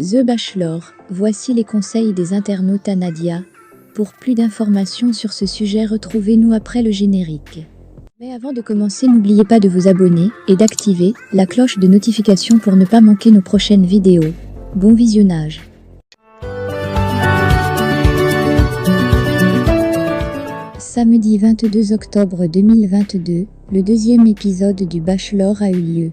The Bachelor, voici les conseils des internautes à Nadia. Pour plus d'informations sur ce sujet, retrouvez-nous après le générique. Mais avant de commencer, n'oubliez pas de vous abonner et d'activer la cloche de notification pour ne pas manquer nos prochaines vidéos. Bon visionnage. Samedi 22 octobre 2022, le deuxième épisode du Bachelor a eu lieu.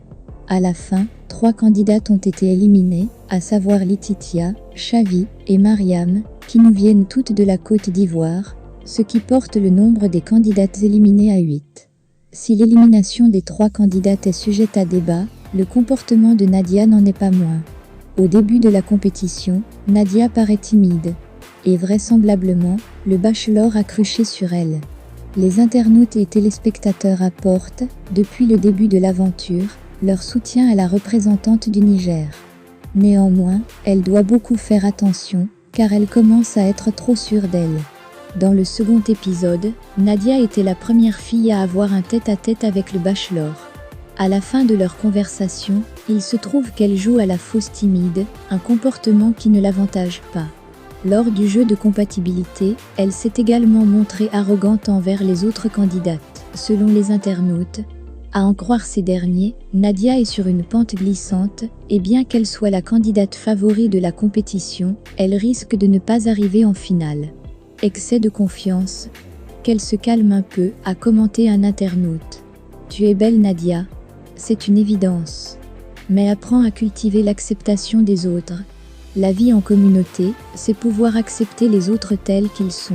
À la fin, 3 candidates ont été éliminées, à savoir Laetitia, Chavi et Mariam, qui nous viennent toutes de la Côte d'Ivoire, ce qui porte le nombre des candidates éliminées à 8. Si l'élimination des 3 candidates est sujette à débat, le comportement de Nadia n'en est pas moins. Au début de la compétition, Nadia paraît timide. Et vraisemblablement, le Bachelor a cruché sur elle. Les internautes et téléspectateurs apportent, depuis le début de l'aventure, leur soutien à la représentante du Niger. Néanmoins, elle doit beaucoup faire attention, car elle commence à être trop sûre d'elle. Dans le second épisode, Nadia était la première fille à avoir un tête-à-tête avec le Bachelor. À la fin de leur conversation, il se trouve qu'elle joue à la fausse timide, un comportement qui ne l'avantage pas. Lors du jeu de compatibilité, elle s'est également montrée arrogante envers les autres candidates. Selon les internautes, à en croire ces derniers, Nadia est sur une pente glissante, et bien qu'elle soit la candidate favorite de la compétition, elle risque de ne pas arriver en finale. Excès de confiance. Qu'elle se calme un peu, a commenté un internaute. Tu es belle Nadia. C'est une évidence. Mais apprends à cultiver l'acceptation des autres. La vie en communauté, c'est pouvoir accepter les autres tels qu'ils sont.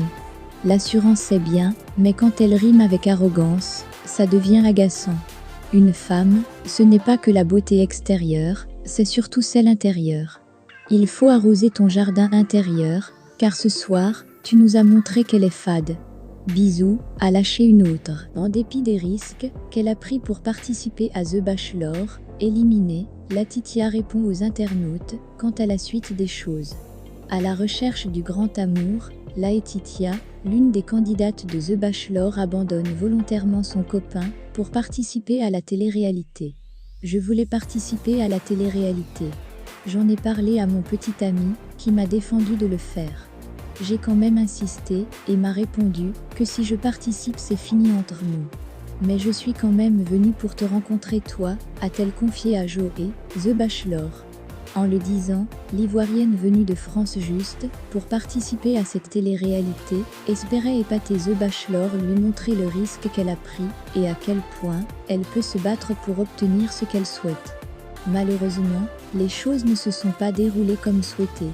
L'assurance c'est bien, mais quand elle rime avec arrogance, ça devient agaçant. Une femme, ce n'est pas que la beauté extérieure, c'est surtout celle intérieure. Il faut arroser ton jardin intérieur, car ce soir, tu nous as montré qu'elle est fade. Bisous, a lâché une autre. En dépit des risques qu'elle a pris pour participer à The Bachelor, éliminée, Laetitia répond aux internautes quant à la suite des choses. À la recherche du grand amour, Laetitia, l'une des candidates de The Bachelor, abandonne volontairement son copain pour participer à la télé-réalité. Je voulais participer à la télé-réalité. J'en ai parlé à mon petit ami, qui m'a défendu de le faire. J'ai quand même insisté, et m'a répondu que si je participe c'est fini entre nous. Mais je suis quand même venue pour te rencontrer toi, a-t-elle confié à Joey, The Bachelor. En le disant, l'Ivoirienne venue de France juste, pour participer à cette télé-réalité, espérait épater The Bachelor, lui montrer le risque qu'elle a pris, et à quel point elle peut se battre pour obtenir ce qu'elle souhaite. Malheureusement, les choses ne se sont pas déroulées comme souhaité.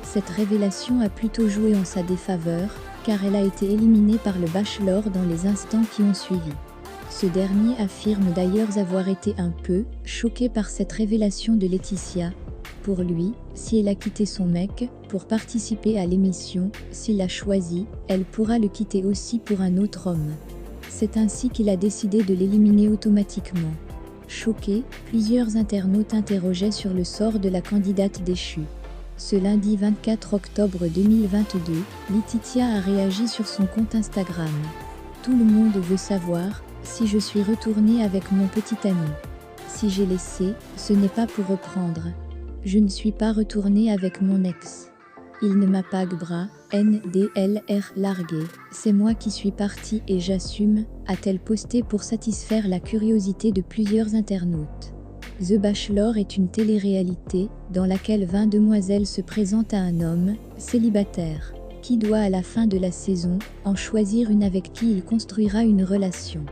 Cette révélation a plutôt joué en sa défaveur, car elle a été éliminée par le Bachelor dans les instants qui ont suivi. Ce dernier affirme d'ailleurs avoir été un peu choqué par cette révélation de Laetitia. Pour lui, si elle a quitté son mec pour participer à l'émission, s'il l'a choisi, elle pourra le quitter aussi pour un autre homme. C'est ainsi qu'il a décidé de l'éliminer automatiquement. Choqué, plusieurs internautes interrogeaient sur le sort de la candidate déchue. Ce lundi 24 octobre 2022, Laetitia a réagi sur son compte Instagram. Tout le monde veut savoir si je suis retournée avec mon petit ami. Si j'ai laissé, ce n'est pas pour reprendre. Je ne suis pas retournée avec mon ex. Il ne m'a pas NDLR largué. C'est moi qui suis partie et j'assume, a-t-elle posté pour satisfaire la curiosité de plusieurs internautes. The Bachelor est une télé-réalité dans laquelle 20 demoiselles se présentent à un homme célibataire qui doit à la fin de la saison en choisir une avec qui il construira une relation.